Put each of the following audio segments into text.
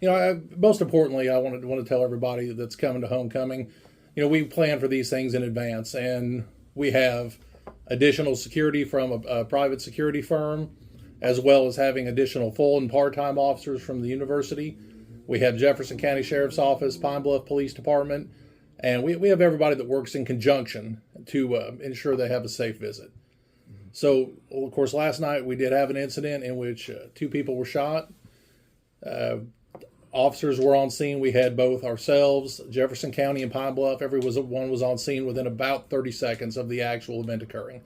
Most importantly, I want to tell everybody that's coming to homecoming, we plan for these things in advance, and we have additional security from a private security firm, as well as having additional full and part-time officers from the university. We have Jefferson County Sheriff's Office, Pine Bluff Police Department, and we have everybody that works in conjunction to ensure they have a safe visit. So, of course, last night we did have an incident in which 2 people were shot. Officers were on scene. We had both ourselves, Jefferson County, and Pine Bluff. Everyone was on scene within about 30 seconds of the actual event occurring.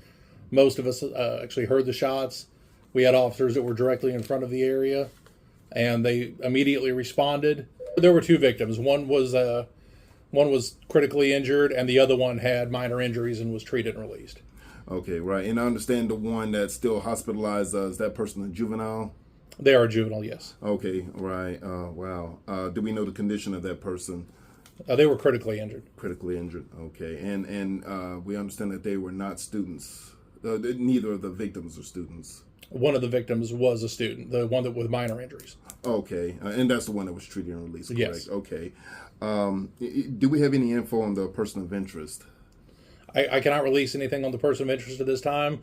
Most of us actually heard the shots. We had officers that were directly in front of the area, and they immediately responded. There were 2 victims. One was critically injured, and the other one had minor injuries and was treated and released. Okay, right. And I understand the one that's still hospitalized, is that person a juvenile? They are juvenile, yes. Okay, right. Wow. Do we know the condition of that person? They were critically injured. Critically injured. Okay, and we understand that they were not students. Neither of the victims are students. One of the victims was a student, the one that with minor injuries. Okay, and that's the one that was treated and released, correct? Yes. Okay. Do we have any info on the person of interest? I cannot release anything on the person of interest at this time.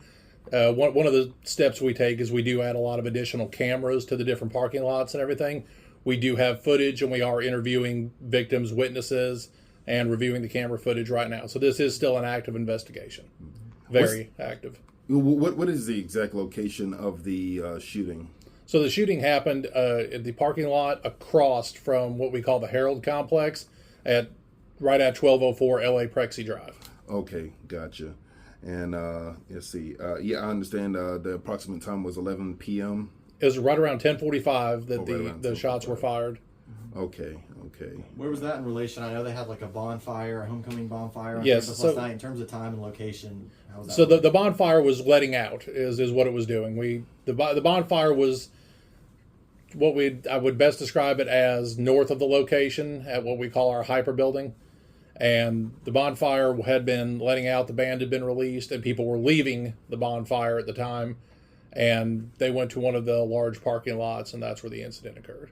One of the steps we take is we do add a lot of additional cameras to the different parking lots and everything. We do have footage, and we are interviewing victims, witnesses, and reviewing the camera footage right now. So this is still an active investigation. Very active. What is the exact location of the shooting? So the shooting happened at the parking lot across from what we call the Harrold Complex right at 1204 LA Prexy Drive. Okay, gotcha. And let's see. I understand the approximate time was 11 p.m. It was right around 10:45 that the shots were fired. Okay. Where was that in relation? I know they had like a bonfire, a homecoming bonfire on Yes, campus last night. In terms of time and location, how was that? So the bonfire was letting out is what it was doing. The bonfire was I would best describe it as north of the location at what we call our hyper building. And the bonfire had been letting out, the band had been released, and people were leaving the bonfire at the time. And they went to one of the large parking lots, and that's where the incident occurred.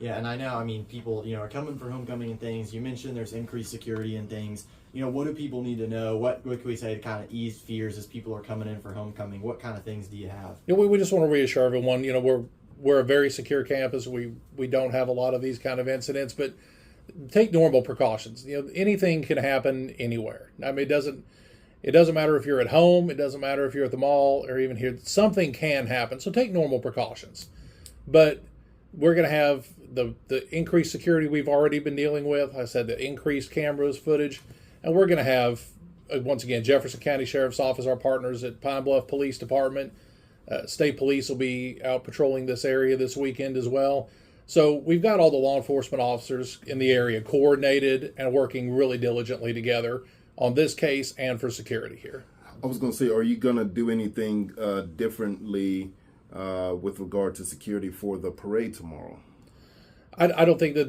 Yeah, and I know, people, are coming for homecoming and things. You mentioned there's increased security and things. What do people need to know? What can we say to kind of ease fears as people are coming in for homecoming? What kind of things do you have? We just want to reassure everyone, we're a very secure campus. We don't have a lot of these kind of incidents, but take normal precautions. Anything can happen anywhere. It doesn't matter if you're at home. It doesn't matter if you're at the mall or even here. Something can happen. So take normal precautions. But we're going to have the increased security we've already been dealing with. I said the increased cameras, footage. And we're going to have, once again, Jefferson County Sheriff's Office, our partners at Pine Bluff Police Department. State Police will be out patrolling this area this weekend as well. So we've got all the law enforcement officers in the area coordinated and working really diligently together on this case and for security here. I was going to say, are you going to do anything differently with regard to security for the parade tomorrow? I don't think that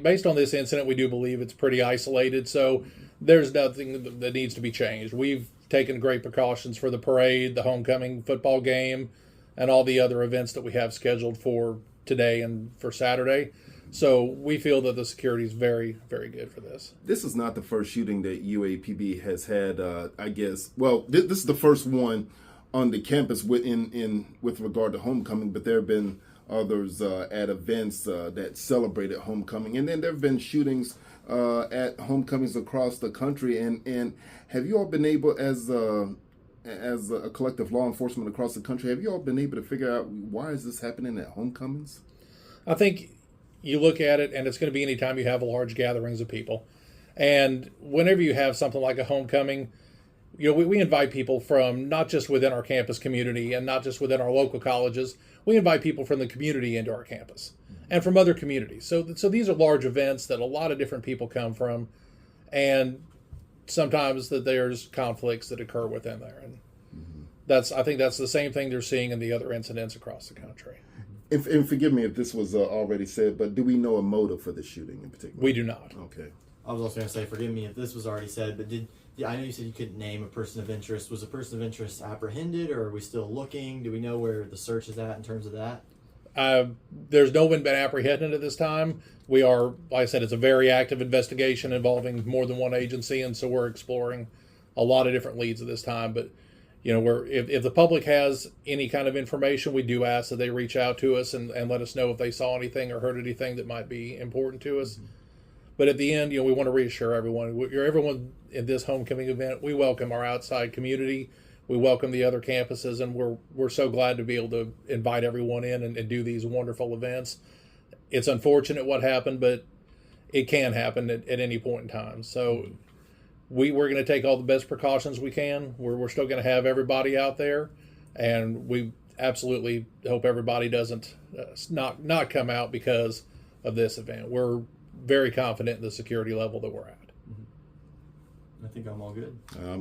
based on this incident, we do believe it's pretty isolated, so there's nothing that needs to be changed. We've taken great precautions for the parade, the homecoming football game, and all the other events that we have scheduled for today and for Saturday. So we feel that the security is very, very good for this. This is not the first shooting that UAPB has had, I guess. Well, this is the first one on the campus with regard to homecoming, but there have been others at events that celebrated homecoming. And then there have been shootings at homecomings across the country. And have you all been able, as a collective law enforcement across the country, have you all been able to figure out why is this happening at homecomings? I think you look at it, and it's going to be anytime you have large gatherings of people. And whenever you have something like a homecoming, we invite people from not just within our campus community and not just within our local colleges. We invite people from the community into our campus and from other communities. So these are large events that a lot of different people come from, and sometimes that there's conflicts that occur within there. And I think that's the same thing they're seeing in the other incidents across the country. And forgive me if this was already said, but do we know a motive for the shooting in particular? We do not. Okay. I was also going to say, forgive me if this was already said, but I know you said you couldn't name a person of interest. Was a person of interest apprehended, or are we still looking? Do we know where the search is at in terms of that? there's no one been apprehended at this time. We are, like I said, it's a very active investigation involving more than one agency, and so we're exploring a lot of different leads at this time. But if the public has any kind of information, we do ask that they reach out to us and let us know if they saw anything or heard anything that might be important to us. But at the end, we want to reassure everyone. Everyone in this homecoming event, we welcome our outside community. We welcome the other campuses, and we're so glad to be able to invite everyone in and do these wonderful events. It's unfortunate what happened, but it can happen at any point in time. So we're going to take all the best precautions we can. We're still going to have everybody out there, and we absolutely hope everybody doesn't not come out because of this event. We're very confident in the security level that we're at. I think I'm all good.